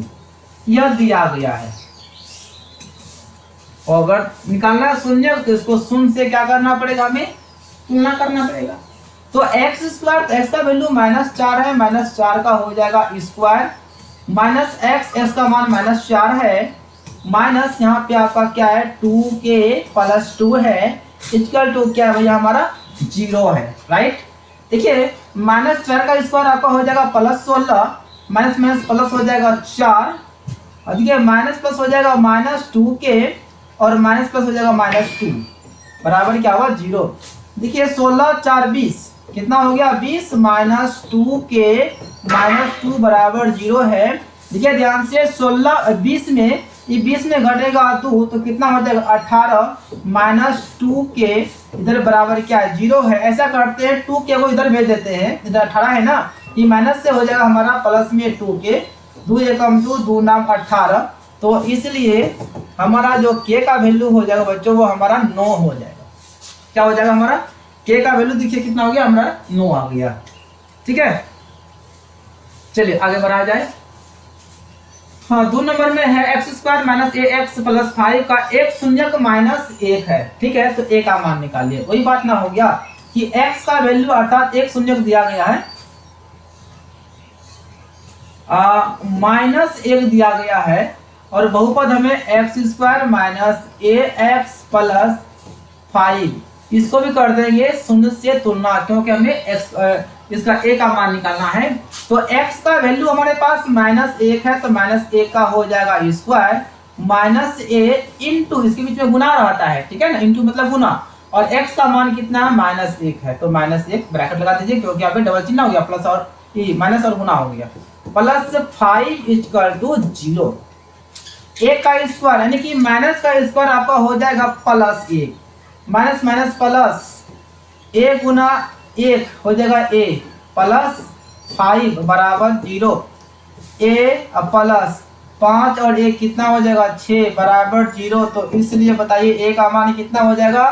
यह दिया गया है। और अगर निकालना है शून्य तो इसको शून्य से क्या करना पड़ेगा, हमें तुलना करना पड़ेगा। तो x² x का वैल्यू -4 है, -4 का हो जाएगा स्क्वायर, माइनस x का मान -4 है, माइनस यहाँ पे आपका क्या है 2k प्लस 2 है, इक्वल टू क्या है भैया हमारा 0 है। राइट, देखिए -4 का स्क्वायर आपका हो जाएगा +16, माइनस माइनस प्लस हो जाएगा 4, और देखिए माइनस प्लस हो जाएगा -2k और माइनस प्लस हो जाएगा -2। बराबर क्या हुआ 0। देखिए 16 4 20 कितना हो गया 20 माइनस 2k माइनस 2 बराबर 0 है। देखिए ध्यान से 16 20 में ये 20 में घटेगा 2 तो कितना हो जाएगा 18 माइनस 2k इधर बराबर क्या है 0 है। ऐसा करते हैं 2k को इधर भेज देते हैं, इधर 18 है ना, ये माइनस से हो जाएगा हमारा प्लस में 2k, 2 एकम 2 2 नाम 18। तो इसलिए हमारा जो k का वैल्यू हो जाएगा बच्चों वो हमारा 9 हो जाएगा। क्या हो जाएगा हमारा k का वैल्यू देखिए कितना हो गया हमारा 9 आ गया। ठीक है, चलिए आगे बढ़ा जाए। हाँ 2 नंबर में है एक्स स्क्वायर माइनस ए एक्स प्लस 5 का एक शून्यक माइनस 1 है। ठीक है, तो ए का मान निकालिए। वही बात ना हो गया कि x का वैल्यू अर्थात एक शून्यक दिया गया है, माइनस 1 दिया गया है और बहुपद हमें एक्स स्क्वायर माइनस ए एक्स प्लस 5 इसको भी कर देंगे शून्य से तुलना, क्योंकि हमें x इसका a का मान निकालना है। तो x का वैल्यू हमारे पास -1 है तो -1 का हो जाएगा स्क्वायर माइनस a इंटू इसके बीच में गुना रहता है। ठीक है ना, इंटू मतलब गुना, और x का मान कितना है -1 है तो -1 ब्रैकेट लगा दीजिए क्योंकि यहाँ पे डबल चिन्ह हो गया, प्लस और माइनस और गुना हो गया, प्लस 5 इक्वल टू 0। एक का स्क्वायर यानी कि माइनस का स्क्वायर आपका हो जाएगा +1, माइनस माइनस प्लस a गुना 1 हो जाएगा a प्लस 5 बराबर 0, a प्लस 5 और 1 कितना हो जाएगा 6 बराबर 0। तो इसलिए बताइए a का मान कितना हो जाएगा,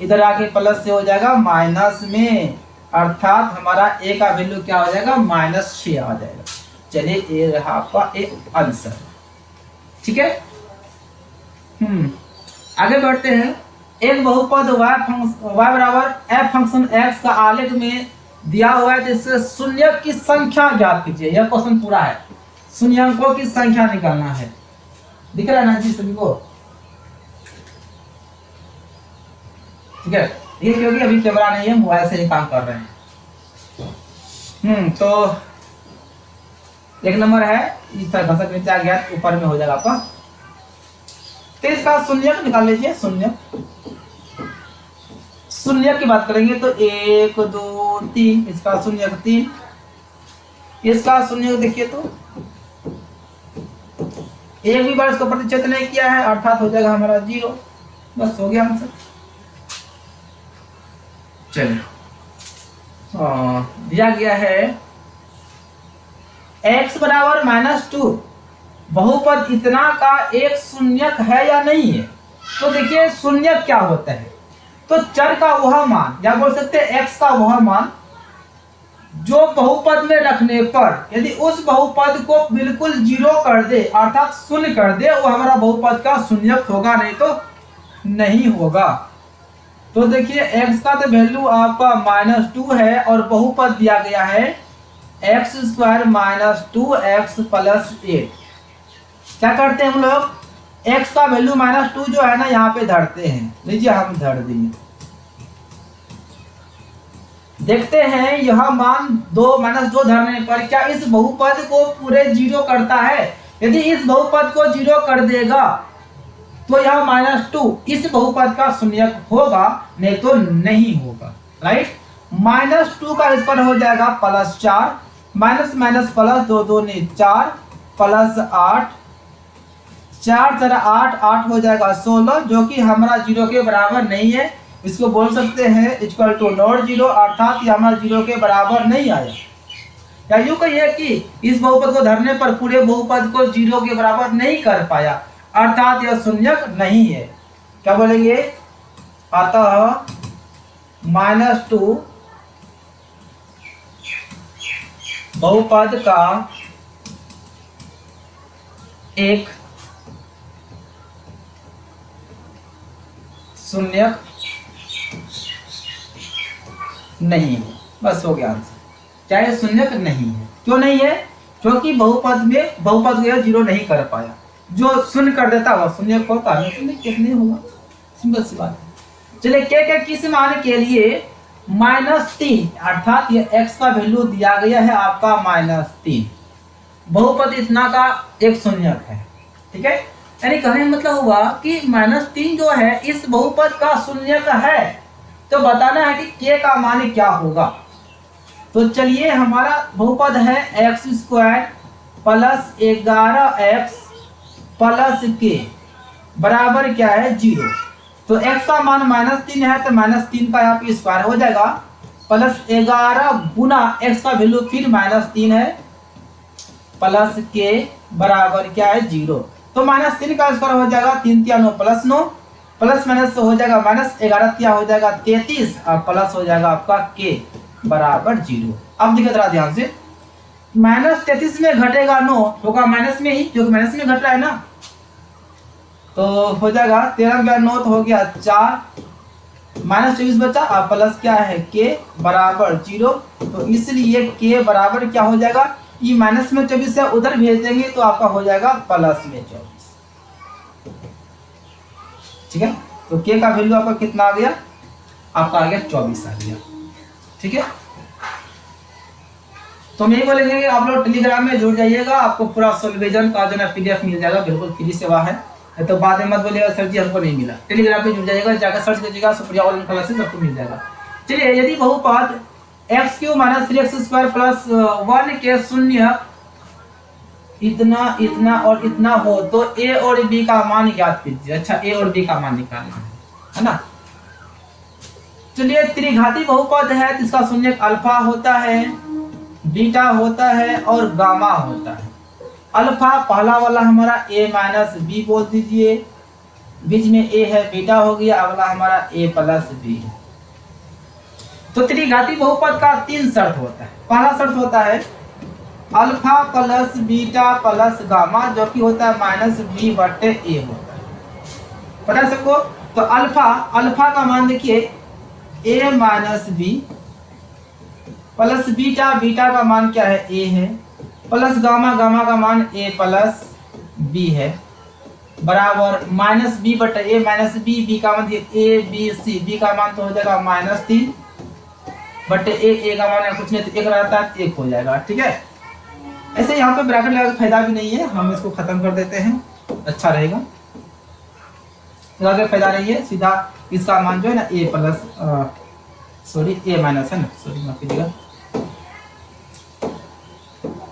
इधर आके प्लस से हो जाएगा माइनस में, अर्थात हमारा a का वैल्यू क्या हो जाएगा -6 आ जाएगा। चलिए ये रहा आपका एक आंसर। ठीक है, आगे बढ़ते हैं। एक बहुपद y बराबर f फंक्शन x का आलेख में दिया हुआ है तो इससे शून्यक की संख्या ज्ञात कीजिए। यह क्वेश्चन पूरा है, शून्यंकों की संख्या निकालना है। दिख रहा है ना जी सभी को? ठीक है, ये क्योंकि अभी कैमरा नहीं है, मोबाइल से ही काम कर रहे हैं। तो एक नंबर है इस तरह घसक नीचे आ गया, ऊपर में हो जाएगा आपका। तो इसका शून्यक निकाल लीजिए। शून्यक की बात करेंगे तो 1 2 3, इसका शून्यक 3, इसका शून्यक देखिए तो एक भी बार इसको प्रतिच्छेद नहीं किया है, अर्थात हो जाएगा हमारा 0। बस हो गया आंसर। चलिए दिया गया है x बराबर -2 बहुपद इतना का एक शून्यक है या नहीं है। तो देखिए शून्यक क्या होता है, तो चर का वह मान या बोल सकते हैं x का वह मान जो बहुपद में रखने पर यदि उस बहुपद को बिल्कुल 0 कर दे अर्थात शून्य कर दे, वो हमारा बहुपद का शून्यक होगा, नहीं तो नहीं होगा। तो देखिए x का तो वैल्यू आपका -2 है और बहुपद दिया गया है x स्क्वायर -2x प्लस 8। क्या करते हैं हम लोग, x का वैल्यू -2 जो है ना यहाँ पे धरते हैं। लीजिए हम धर दिए, देखते हैं यह मान -2 धरने पर क्या इस बहुपद को पूरे 0 करता है। यदि इस बहुपद को 0 कर देगा तो यह -2 इस बहुपद का शून्यक होगा, नहीं तो नहीं होगा। राइट, -2 का इस पर हो जाएगा +4, माइनस माइनस प्लस 2 2 नहीं 4 प्लस 8, 4 4 8 8 हो जाएगा 16, जो कि हमारा 0 के बराबर नहीं है। इसको बोल सकते हैं इक्वल टू नॉट 0, अर्थात ये हमारा 0 के बराबर नहीं आया। या यूं कहिए कि इस बहुपद को धरने पर पूरे बहुपद को 0 के बराबर नहीं कर पाया, अर्थात यह शून्यक नहीं है। क्या बोलेंगे, अतः -2 बहुपद का एक शून्यक नहीं है। बस हो गया आंसर, चाहे शून्यक नहीं है। क्यों नहीं है, क्योंकि बहुपद में बहुपद को 0 नहीं कर पाया। जो शून्य कर देता वह शून्यक होता है, नहीं होगा, सिंपल सी बात है। चलिए के किस मान के लिए -3 अर्थात ये x का वैल्यू दिया गया है आपका -3, बहुपद इतना का एक शून्यक है। ठीक है, यानी कहने का मतलब हुआ कि -3 जो है इस बहुपद का शून्यक है, तो बताना है कि k का मान क्या होगा। तो चलिए हमारा बहुपद है x² plus 11x plus k बराबर क्या है 0। तो x का मान -3 है तो -3 का यहाँ पे स्क्वायर हो जाएगा प्लस 11 गुना x का वैल्यू फिर -3 है प्लस k बराबर क्या है 0। तो -3 का स्क्वायर हो जाएगा 3 3 9 प्लस 9 प्लस माइनस हो जाएगा -11 क्या हो जाएगा 33 और प्लस हो जाएगा आपका k बराबर 0। अब देखिए जरा ध्यान से, -33 में घटेगा 9 होगा माइनस में ही, क्योंकि माइनस में घट रहा है ना, तो हो जाएगा 13 में 9 तो हो गया 4 -24 बचा और प्लस क्या है k बराबर 0। तो इसलिए k बराबर क्या हो जाएगा, ये माइनस में 24 है उधर भेज देंगे तो आपका हो जाएगा प्लस में 24। ठीक है, तो k का वैल्यू आपका कितना आ गया, आपका आ गया 24 आ गया। ठीक है, तो मैं बोलेंगे कि आप लोग टेलीग्राम में जुड़ जाइएगा, आपको पूरा सोल्यूशन का जो है PDF मिल जाएगा, बिल्कुल फ्री सेवा है। तो बाद में मत बोलिएगा सर जी हमको नहीं मिला, टेलीग्राम पे जुड़ जाइएगा, जाकर सर्च कीजिएगा सुप्रिया ऑनलाइन क्लासेस आपको मिल जाएगा। चलिए, यदि बहुपद x³ - 3x² प्लस 1 के शून्य इतना इतना और इतना हो तो a और b का मान ज्ञात कीजिए। अच्छा, a और b का मान निकालना है ना। चलिए, त्रिघाती बहुपद है तो इसका शून्यक अल्फा होता है, बीटा होता है और गामा होता है। अल्फा पहला वाला हमारा a - b बोल दीजिए, बीच में a है बीटा हो गया, अगला हमारा a प्लस b है। तो त्रिघाती बहुपद का 3 शर्त होता है। पहला शर्त होता है alpha plus beta plus gamma, जो कि होता है -b/a होता है, पता है सबको। तो अल्फा का मान देखिए a - b प्लस बीटा का मान क्या है a है, प्लस गामा का मान a प्लस b है, बराबर -b/a -b का मान a b c, b का मान तो हो जाएगा -3/a, a का मान कुछ नहीं तो 1 रहता है, 1 हो जाएगा। ठीक है, ऐसे यहाँ पे ब्रैकेट लगा के फायदा भी नहीं है, हम इसको खत्म कर देते हैं, अच्छा रहेगा, लगा फायदा नहीं है। सीधा इसका मान जो है ना a प्लस a माइनस है ना, माफ कीजिएगा,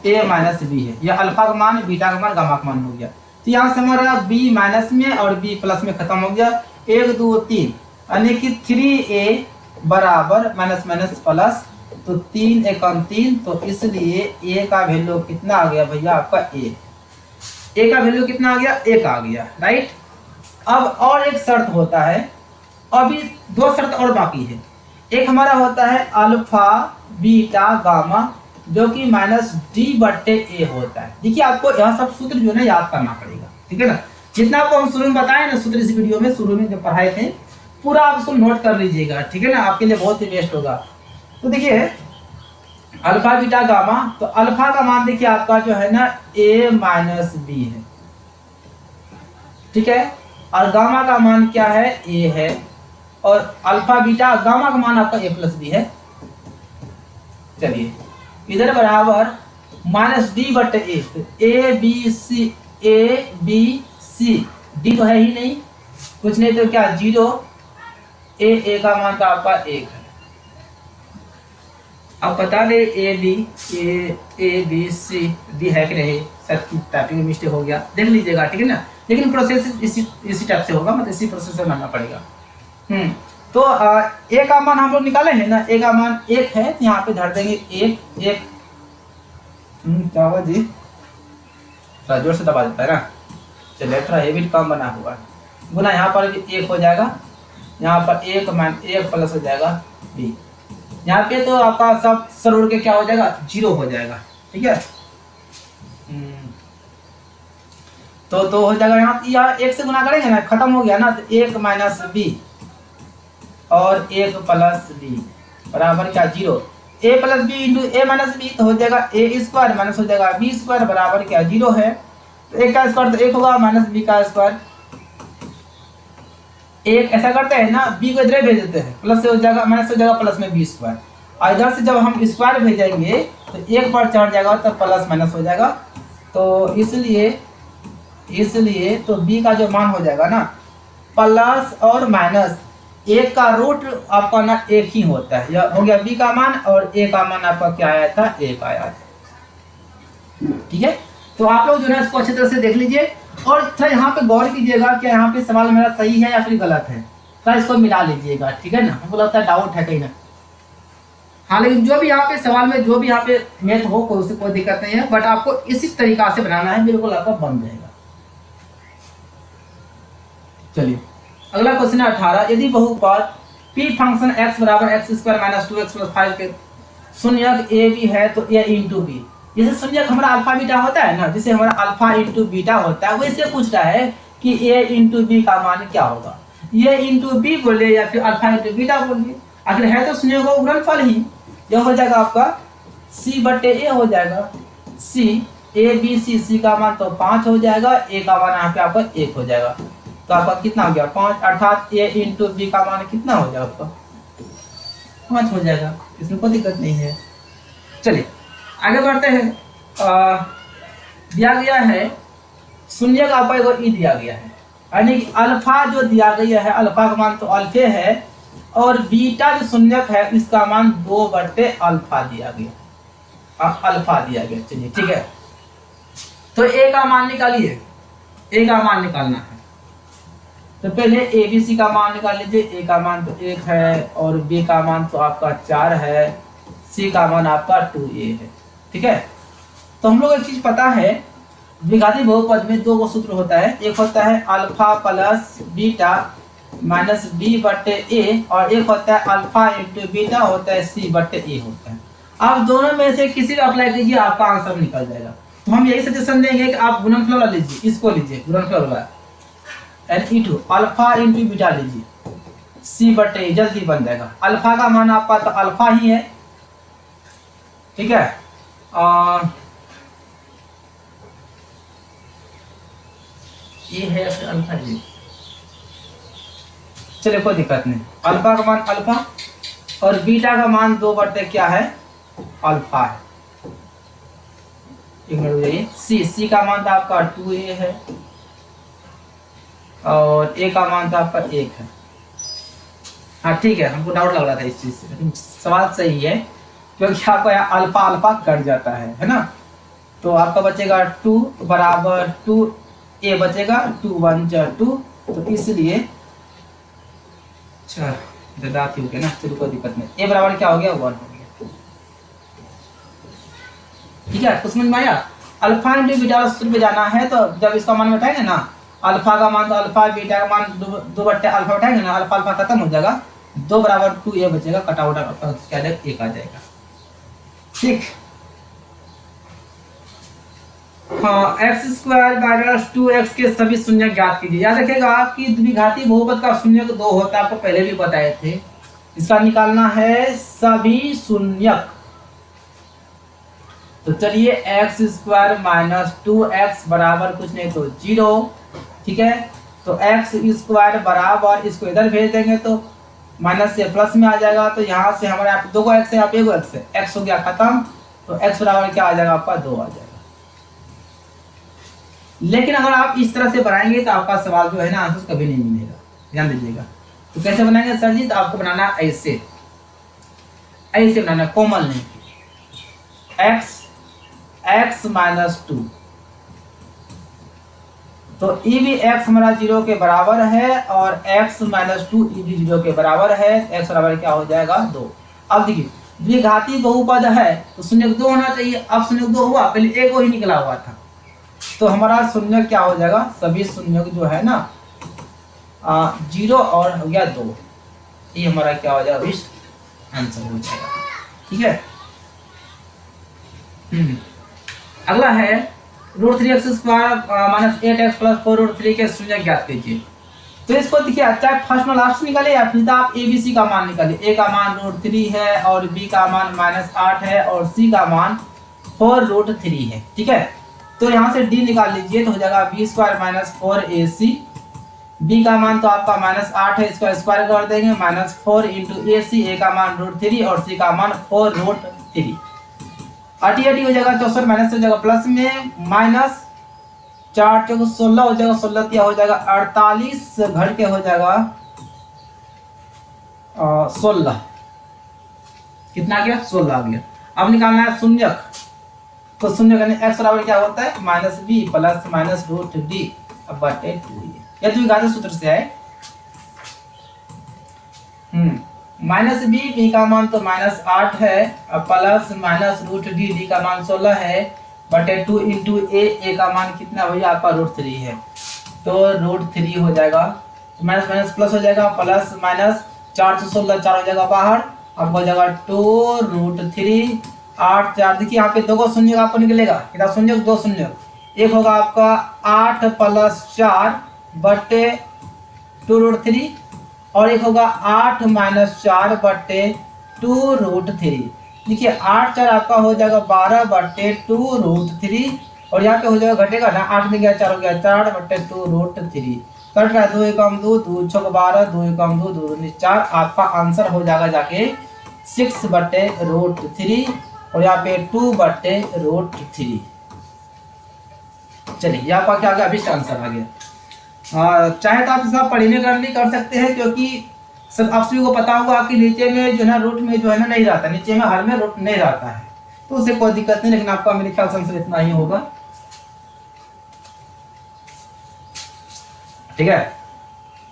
a माइनस b है, यह अल्फा का मान, बीटा का मान, गामा का मान हो गया। तो यहाँ से हमारा b माइनस में और b प्लस में खत्म हो गया, 1 2 3 यानी कि 3a बराबर माइनस माइनस प्लस, तो 3 एकम 3, तो इसलिए a का वैल्यू कितना आ गया भैया आपका a का वैल्यू कितना आ गया, 1 आ गया, राइट। अब और एक शर्त होता है, अभी 2 शर्त और बाकी है। एक हमारा होता है अल्फा बीटा गामा, जो कि -d/a होता है। देखिए, आपको यह सब सूत्र जो है ना याद करना पड़ेगा, ठीक है ना। जितना आपको हम शुरू में बताए ना सूत्र, इस वीडियो में शुरू में जो पढ़ाए थे पूरा आप उसको नोट कर लीजिएगा, ठीक है ना, आपके लिए बहुत ही बेस्ट होगा। तो देखिए, अल्फा बीटा गामा, तो अल्फा का मान देखिए आपका जो है ना a - b है, ठीक है, और गामा का मान क्या है a है, और अल्फा बीटा गामा का मान आपका a प्लस b है। चलिए, इधर बराबर -d/a, a b c, d तो है ही नहीं, कुछ नहीं तो क्या 0, a का मान तो आपका 1 है। अब बता दे a b c d है कि नहीं, सर टाइपिंग में मिस्टेक हो गया, देख लीजिएगा, ठीक है ना। लेकिन प्रोसेस इसी टाइप से होगा, मतलब इसी प्रोसेस से मानना पड़ेगा। तो a का मान हम लोग निकाले हैं ना, a का मान 1 है, तो यहाँ पे धर देंगे 1 क्या हुआ जी, थोड़ा जोर से दबा देता है ना, चलिए थोड़ा हेवी कम बना हुआ है, गुना यहाँ पर भी 1 हो जाएगा, यहाँ पर 1 प्लस हो जाएगा b, यहाँ पे तो आपका सब सर उड़ के क्या हो जाएगा 0 हो जाएगा, ठीक है। तो हो जाएगा यहाँ 1 से गुना करेंगे ना, खत्म हो गया ना, तो 1 - b और 1 प्लस b बराबर क्या 0, a plus b into a minus b, तो हो जाएगा a² माइनस हो जाएगा b² बराबर क्या 0 है। तो 1 का स्क्वायर तो 1 होगा, माइनस b का स्क्वायर 1, ऐसा करते हैं ना, b को इधर भेज देते हैं, प्लस से हो जाएगा माइनस हो जाएगा प्लस में b², और इधर से जब हम स्क्वायर भेजेंगे तो 1 पर चढ़ जाएगा तो प्लस माइनस हो जाएगा। तो इसलिए इसलिए तो बी का जो मान हो जाएगा ना प्लस और माइनस एक का रूट आपका ना एक ही होता है। यह हो गया बी का मान और ए का मान आपका क्या आया था, एक आया था। ठीक है, तो आप लोग जो है इसको अच्छी तरह से देख लीजिए और थोड़ा यहाँ पे गौर कीजिएगा कि यहाँ पे सवाल मेरा सही है या फिर गलत है, थोड़ा इसको मिला लीजिएगा। ठीक है ना, हमको लगता है डाउट है कहीं ना। हाँ, लेकिन जो भी यहाँ पे सवाल में जो भी यहाँ पे मैथ हो कोई दिक्कत नहीं है, बट आपको इसी तरीका से बनाना है, बिल्कुल आपका बन जाएगा। चलिए अगला क्वेश्चन है 18। यदि बहुपद p फंक्शन x बराबर x square minus 2x plus 5 के शून्यक a b है तो a इंटू बी, जैसे शून्यक हमारा अल्फा बीटा होता है ना, जिसे हमारा अल्फा इंटू बीटा होता है, वैसे पूछ रहा है कि a इंटू बी का मान क्या होगा। ये इंटू बी बोले या फिर अल्फा इंटू बीटा बोलिए, आखिर है तो शून्य को गुणनफल ही। यह हो जाएगा आपका c बटे a हो जाएगा, c a b c का मान तो 5 हो जाएगा, a का मान यहाँ पे आपका 1 हो जाएगा, तो आपका कितना हो गया 5, अर्थात a इंटू बी का मान कितना हो जाएगा आपका 5 हो जाएगा, इसमें कोई दिक्कत नहीं है। चलिए आगे बढ़ते हैं। दिया गया है शून्य का आपका ई दिया गया है, यानी कि अल्फा जो दिया गया है अल्फा का मान तो अल्फे है और बीटा जो शून्यक है इसका मान 2 बटे अल्फा दिया गया, अल्फा दिया गया। चलिए ठीक है, तो ए का मान निकालिए, ए का मान निकालना है तो पहले ए बी सी का मान निकाल लीजिए। ए का मान तो 1 है और बी का मान तो आपका 4 है, सी का मान आपका 2a है। ठीक है, तो हम लोग एक चीज पता है, द्विघाती बहुपद में दो सूत्र होता है, एक होता है alpha plus beta minus B बटे ए और एक होता है अल्फा इंटू बीटा होता है सी बटे ए होता है। आप दोनों में से किसी भी अप्लाई कीजिए आपका आंसर निकल जाएगा। तो हम यही सजेशन देंगे कि आप गुणनफल वाला लीजिए, इसको लीजिए गुणनफल वाला इंटू अल्फा इंटू बीटा लीजिए, सी बटे जल्दी बन जाएगा। अल्फा का मान आपका तो अल्फा ही है, ठीक है, ये है अल्फा जी। चलिए कोई दिक्कत नहीं, अल्फा का मान अल्फा और बीटा का मान 2 बटे क्या है अल्फा है। एक मिनट जाइए, सी का मान तो आपका 2a है और ए का मान तो आपका 1 है। हाँ ठीक है, हमको डाउट लग रहा था इस चीज से, लेकिन सवाल सही है क्योंकि आपको यहाँ अल्फा अल्फा कट जाता है ना। तो आपका बचेगा 2 बराबर 2a बचेगा, 2 1 2, तो इसलिए अच्छा दादाती हो गया ना, चलो कोई दिक्कत नहीं। a बराबर क्या हो गया 1 हो गया। ठीक है, कुछ समझ में आया। अल्फा इंटू बीटा सूत्र पे जाना है तो जब इसका मान बैठाएंगे ना, अल्फा का मान तो अल्फा, बीटा का मान 2 बट्टे अल्फा बैठाएंगे ना, अल्फा अल्फा खत्म हो जाएगा, 2 बराबर 2a बचेगा, कटा उटा क्या जाएगा 1 आ जाएगा। ठीक, हाँ, x स्क्वायर माइनस 2x के सभी शून्य ज्ञात कीजिए। याद रखिएगा कि द्विघाती बहुपद का शून्य 2 होता है, आपको पहले भी बताए थे। इसका निकालना है सभी शून्यक। तो चलिए x स्क्वायर माइनस 2x बराबर कुछ नहीं तो 0। ठीक है, तो x स्क्वायर बराबर, इसको इधर भेज देंगे तो माइनस से प्लस में आ जाएगा, तो यहाँ से हमारे यहाँ 2 x है, यहाँ पे 1 x है, x हो गया खत्म, तो x बराबर क्या आ जाएगा आपका 2 आ जाएगा। लेकिन अगर आप इस तरह से बनाएंगे तो आपका सवाल जो है ना आंसर कभी नहीं मिलेगा, ध्यान दीजिएगा। तो कैसे बनाएंगे सर जी, तो आपको बनाना ऐसे, ऐसे बनाना, कोमल नहीं, x माइनस 2, तो e भी x हमारा 0 के बराबर है और x माइनस 2 e भी 0 के बराबर है, x बराबर क्या हो जाएगा 2। अब देखिए द्विघाती बहुपद है तो शून्य 2 होना चाहिए, अब शून्य 2 हुआ, पहले 1 ही निकला हुआ था, तो हमारा शून्य क्या हो जाएगा, सभी शून्य जो है ना 0 और हो गया 2, ये हमारा क्या हो जाएगा आंसर हो जाएगा। ठीक है, अगला है √3x square minus 8x plus 4√3 के शून्य ज्ञात कीजिए। तो इसको देखिए, चाहे फर्स्ट में लास्ट निकाले या फिर आप ABC का मान निकालिए। a का मान √3 है और b का मान -8 है और c का मान 4√3 है। ठीक है, तो यहाँ से d निकाल लीजिए तो हो जाएगा b square minus 4ac, b का मान तो आपका -8 है, इसका स्क्वायर कर देंगे, -4 इंटू ac, a का मान √3 और c का मान 4√3, 80 हो जाएगा, 64 माइनस हो जाएगा प्लस में, माइनस 4 चौक 16 हो जाएगा, 16 तिया हो जाएगा 48 घड़ के हो जाएगा 16। कितना आ गया? 16 आ गया। अब निकालना है शून्यक, तो शून्य करने x बराबर क्या होता है? Minus B plus minus root D बटे 2। यह द्विघात सूत्र से है। माइनस बी का मान तो -8 है, प्लस माइनस रूट डी का मान 16 है बटे 2 इंटू ए का मान कितना भैया आपका √3 है, तो √3 हो जाएगा। माइनस माइनस प्लस हो जाएगा, प्लस माइनस 4 से 16 4 हो जाएगा बाहर, आपको हो जाएगा 2√3 8 4। देखिए यहाँ पे दो शून्य आपको निकलेगा, कितना शून्य? 2 शून्य। एक होगा आपका 8 + 4 बटे 2√3 और एक होगा 8 - 4 बटे 2√3। देखिए 8 4 आपका हो जाएगा 12 बटे 2√3 और यहाँ पे हो जाएगा घटेगा ना, 8 में गया 4 हो गया 4 बटे 2√3। कट रहा है 2 एकम 2 2 6 12 2 एकम 2 2 2 4। आपका आंसर हो जाएगा जाके 6 बटे √3 और यहाँ पे 2 बटे √3। चलिए यहाँ पर क्या आ गया? अभिष्ट आंसर आ गया। चाहे तो आप इसका परिणीकरण भी कर सकते हैं, क्योंकि सब आप सभी को पता होगा कि नीचे में जो है रूट में जो है ना नहीं रहता, नीचे में हर में रूट नहीं रहता है, तो उससे कोई दिक्कत नहीं। लेकिन आपका मेरे ख्याल से आंसर इतना ही होगा। ठीक है,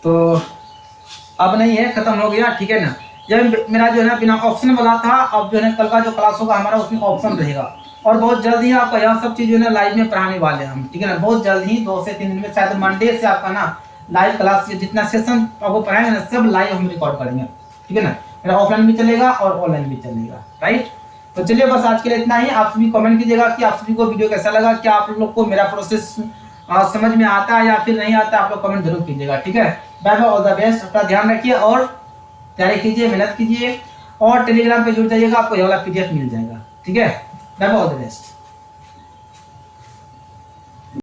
तो अब नहीं है, खत्म हो गया। ठीक है ना, जब मेरा जो है ना बिना ऑप्शन वाला था, अब जो है ना कल का जो क्लास होगा हमारा उसमें ऑप्शन रहेगा और बहुत जल्द ही आपका यह सब चीज जो है ना लाइव में पढ़ाने वाले हैं हम। ठीक है ना, बहुत जल्द ही 2 से 3 दिन में, शायद मंडे से आपका ना लाइव क्लास जितना सेशन आपको पढ़ाएंगे ना सब लाइव हम रिकॉर्ड करेंगे। ठीक है ना, मेरा ऑफलाइन भी चलेगा और ऑनलाइन भी चलेगा। राइट, तो चलिए बस आज के लिए इतना ही। आप सभी कमेंट कीजिएगा कि आप सभी को वीडियो कैसा लगा, क्या आप लोग को मेरा प्रोसेस समझ में आता है या फिर नहीं आता, आप लोग कमेंट जरूर कीजिएगा। ठीक है, bye bye, all the best. अपना ध्यान रखिए और तैयारी कीजिए, मेहनत कीजिए और टेलीग्राम पे जुड़ जाइएगा, आपको ये वाला PDF मिल जाएगा। ठीक है, bye bye, all the best.